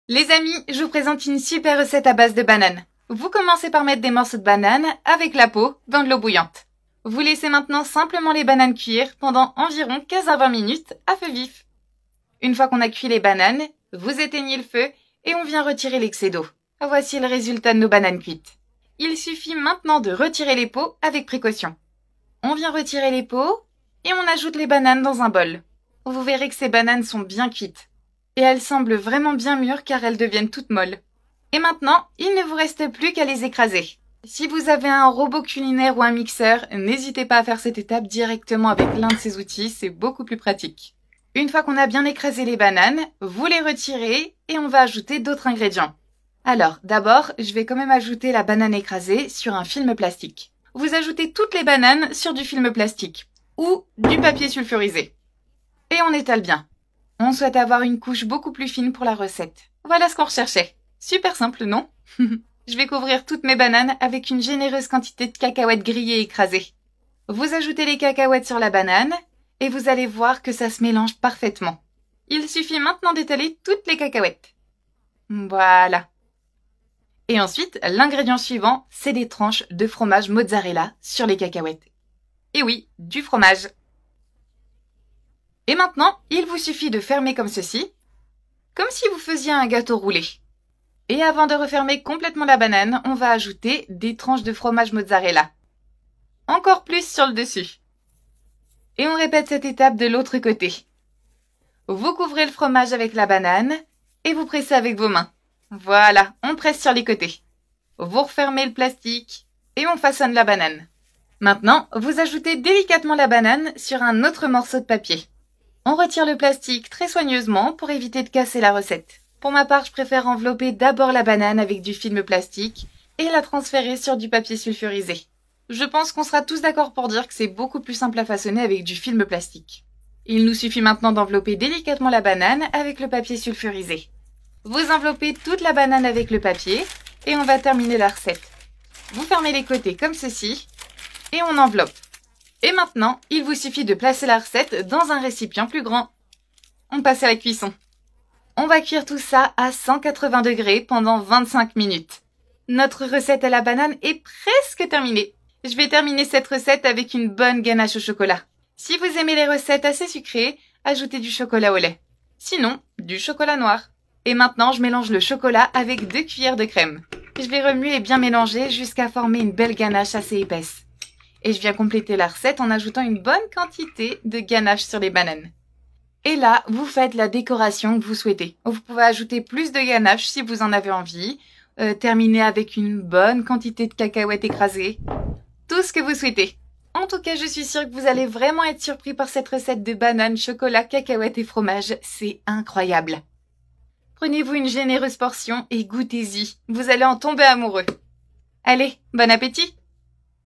Les amis, je vous présente une super recette à base de bananes. Vous commencez par mettre des morceaux de banane avec la peau dans de l'eau bouillante. Vous laissez maintenant simplement les bananes cuire pendant environ 15 à 20 minutes à feu vif. Une fois qu'on a cuit les bananes, vous éteignez le feu et on vient retirer l'excès d'eau. Voici le résultat de nos bananes cuites. Il suffit maintenant de retirer les peaux avec précaution. On vient retirer les peaux et on ajoute les bananes dans un bol. Vous verrez que ces bananes sont bien cuites. Et elles semblent vraiment bien mûres car elles deviennent toutes molles. Et maintenant, il ne vous reste plus qu'à les écraser. Si vous avez un robot culinaire ou un mixeur, n'hésitez pas à faire cette étape directement avec l'un de ces outils, c'est beaucoup plus pratique. Une fois qu'on a bien écrasé les bananes, vous les retirez et on va ajouter d'autres ingrédients. Alors, d'abord, je vais quand même ajouter la banane écrasée sur un film plastique. Vous ajoutez toutes les bananes sur du film plastique ou du papier sulfurisé. Et on étale bien. On souhaite avoir une couche beaucoup plus fine pour la recette. Voilà ce qu'on recherchait. Super simple, non? Je vais couvrir toutes mes bananes avec une généreuse quantité de cacahuètes grillées et écrasées. Vous ajoutez les cacahuètes sur la banane et vous allez voir que ça se mélange parfaitement. Il suffit maintenant d'étaler toutes les cacahuètes. Voilà. Et ensuite, l'ingrédient suivant, c'est des tranches de fromage mozzarella sur les cacahuètes. Et oui, du fromage. Et maintenant, il vous suffit de fermer comme ceci, comme si vous faisiez un gâteau roulé. Et avant de refermer complètement la banane, on va ajouter des tranches de fromage mozzarella. Encore plus sur le dessus. Et on répète cette étape de l'autre côté. Vous couvrez le fromage avec la banane et vous pressez avec vos mains. Voilà, on presse sur les côtés. Vous refermez le plastique et on façonne la banane. Maintenant, vous ajoutez délicatement la banane sur un autre morceau de papier. On retire le plastique très soigneusement pour éviter de casser la recette. Pour ma part, je préfère envelopper d'abord la banane avec du film plastique et la transférer sur du papier sulfurisé. Je pense qu'on sera tous d'accord pour dire que c'est beaucoup plus simple à façonner avec du film plastique. Il nous suffit maintenant d'envelopper délicatement la banane avec le papier sulfurisé. Vous enveloppez toute la banane avec le papier et on va terminer la recette. Vous fermez les côtés comme ceci et on enveloppe. Et maintenant, il vous suffit de placer la recette dans un récipient plus grand. On passe à la cuisson. On va cuire tout ça à 180 degrés pendant 25 minutes. Notre recette à la banane est presque terminée. Je vais terminer cette recette avec une bonne ganache au chocolat. Si vous aimez les recettes assez sucrées, ajoutez du chocolat au lait. Sinon, du chocolat noir. Et maintenant, je mélange le chocolat avec 2 cuillères de crème. Je vais remuer et bien mélanger jusqu'à former une belle ganache assez épaisse. Et je viens compléter la recette en ajoutant une bonne quantité de ganache sur les bananes. Et là, vous faites la décoration que vous souhaitez. Vous pouvez ajouter plus de ganache si vous en avez envie. Terminer avec une bonne quantité de cacahuètes écrasées. Tout ce que vous souhaitez. En tout cas, je suis sûre que vous allez vraiment être surpris par cette recette de bananes, chocolat, cacahuètes et fromage. C'est incroyable. Prenez-vous une généreuse portion et goûtez-y. Vous allez en tomber amoureux. Allez, bon appétit!